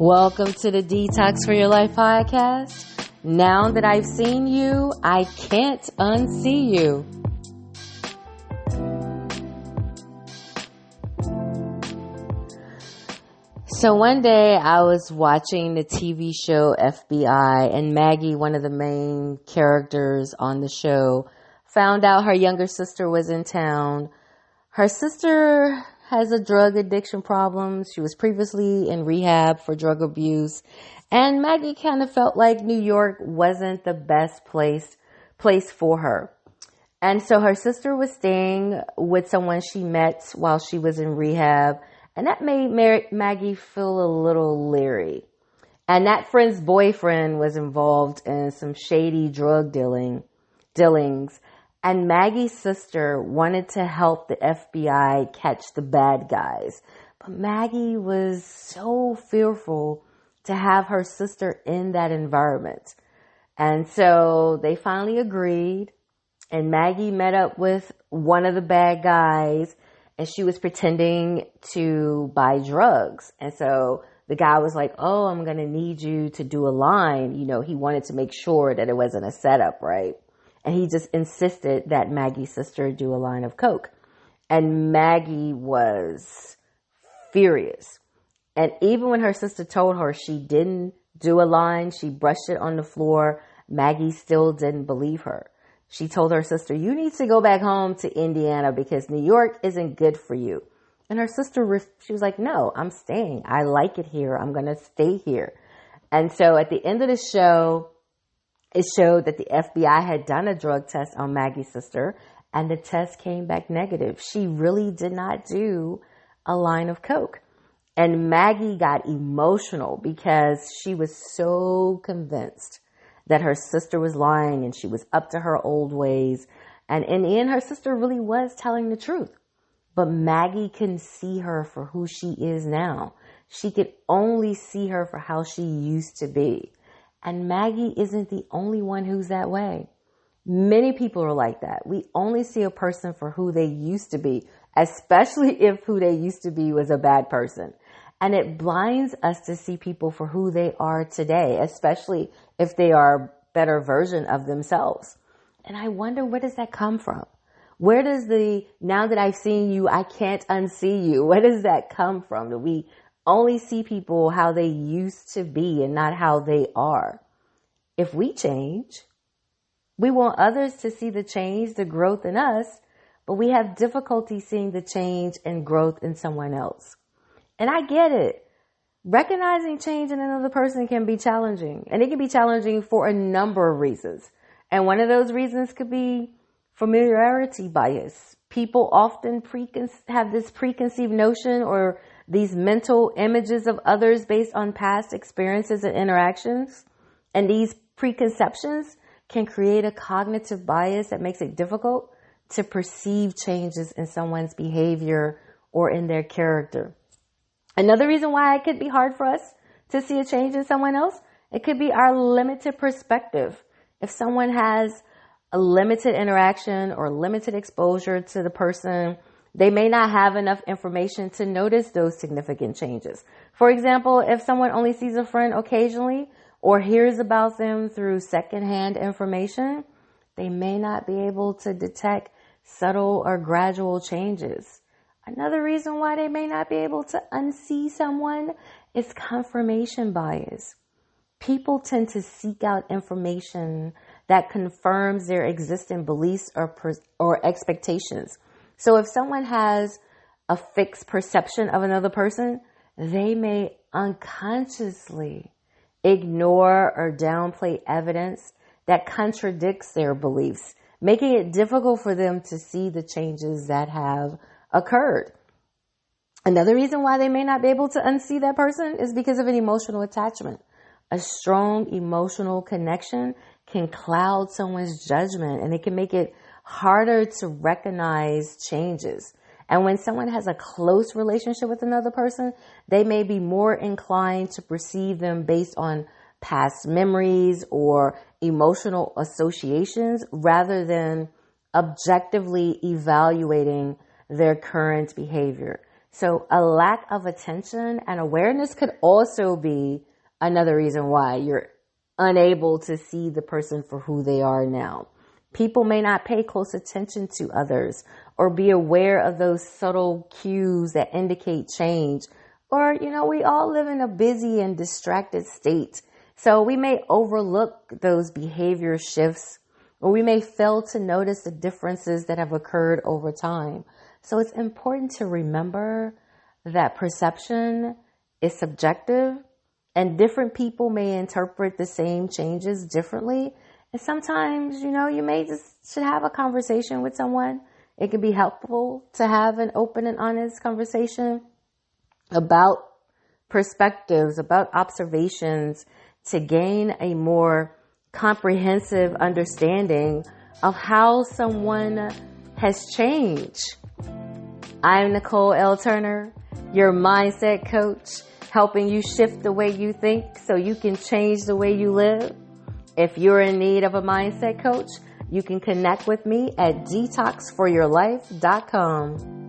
Welcome to the Detox for Your Life podcast. Now that I've seen you, I can't unsee you. So one day I was watching the TV show FBI, and Maggie, one of the main characters on the show, found out her younger sister was in town. Her sister has a drug addiction problem. She was previously in rehab for drug abuse. And Maggie kind of felt like New York wasn't the best place for her. And so her sister was staying with someone she met while she was in rehab. And that made Maggie feel a little leery. And that friend's boyfriend was involved in some shady drug dealings. And Maggie's sister wanted to help the FBI catch the bad guys. But Maggie was so fearful to have her sister in that environment. And so they finally agreed. And Maggie met up with one of the bad guys. And she was pretending to buy drugs. And so the guy was like, oh, I'm going to need you to do a line. You know, he wanted to make sure that it wasn't a setup, right? And he just insisted that Maggie's sister do a line of coke. And Maggie was furious. And even when her sister told her she didn't do a line, she brushed it on the floor, Maggie still didn't believe her. She told her sister, you need to go back home to Indiana because New York isn't good for you. And her sister, she was like, no, I'm staying. I like it here. I'm going to stay here. And so at the end of the show, it showed that the FBI had done a drug test on Maggie's sister, and the test came back negative. She really did not do a line of coke. And Maggie got emotional because she was so convinced that her sister was lying and she was up to her old ways. And in the end, her sister really was telling the truth. But Maggie couldn't see her for who she is now. She could only see her for how she used to be. And Maggie isn't the only one who's that way. Many people are like that. We only see a person for who they used to be, especially if who they used to be was a bad person. And it blinds us to see people for who they are today, especially if they are a better version of themselves. And I wonder, where does that come from? Where does now that I've seen you, I can't unsee you? Where does that come from? That we only see people how they used to be and not how they are. If we change, we want others to see the change, the growth in us, but we have difficulty seeing the change and growth in someone else. And I get it. Recognizing change in another person can be challenging, and it can be challenging for a number of reasons. And one of those reasons could be familiarity bias. People often have this preconceived notion or these mental images of others based on past experiences and interactions. And these preconceptions can create a cognitive bias that makes it difficult to perceive changes in someone's behavior or in their character. Another reason why it could be hard for us to see a change in someone else, it could be our limited perspective. If someone has a limited interaction or limited exposure to the person, they may not have enough information to notice those significant changes. For example, if someone only sees a friend occasionally or hears about them through secondhand information, they may not be able to detect subtle or gradual changes. Another reason why they may not be able to unsee someone is confirmation bias. People tend to seek out information that confirms their existing beliefs or expectations. So if someone has a fixed perception of another person, they may unconsciously ignore or downplay evidence that contradicts their beliefs, making it difficult for them to see the changes that have occurred. Another reason why they may not be able to unsee that person is because of an emotional attachment. A strong emotional connection can cloud someone's judgment, and it can make it harder to recognize changes. And when someone has a close relationship with another person, they may be more inclined to perceive them based on past memories or emotional associations rather than objectively evaluating their current behavior. So a lack of attention and awareness could also be another reason why you're unable to see the person for who they are now. People may not pay close attention to others or be aware of those subtle cues that indicate change. Or, we all live in a busy and distracted state. So we may overlook those behavior shifts, or we may fail to notice the differences that have occurred over time. So it's important to remember that perception is subjective, and different people may interpret the same changes differently. And sometimes, you may just should have a conversation with someone. It can be helpful to have an open and honest conversation about perspectives, about observations, to gain a more comprehensive understanding of how someone has changed. I'm Nicole L. Turner, your mindset coach, helping you shift the way you think so you can change the way you live. If you're in need of a mindset coach, you can connect with me at detoxforyourlife.com.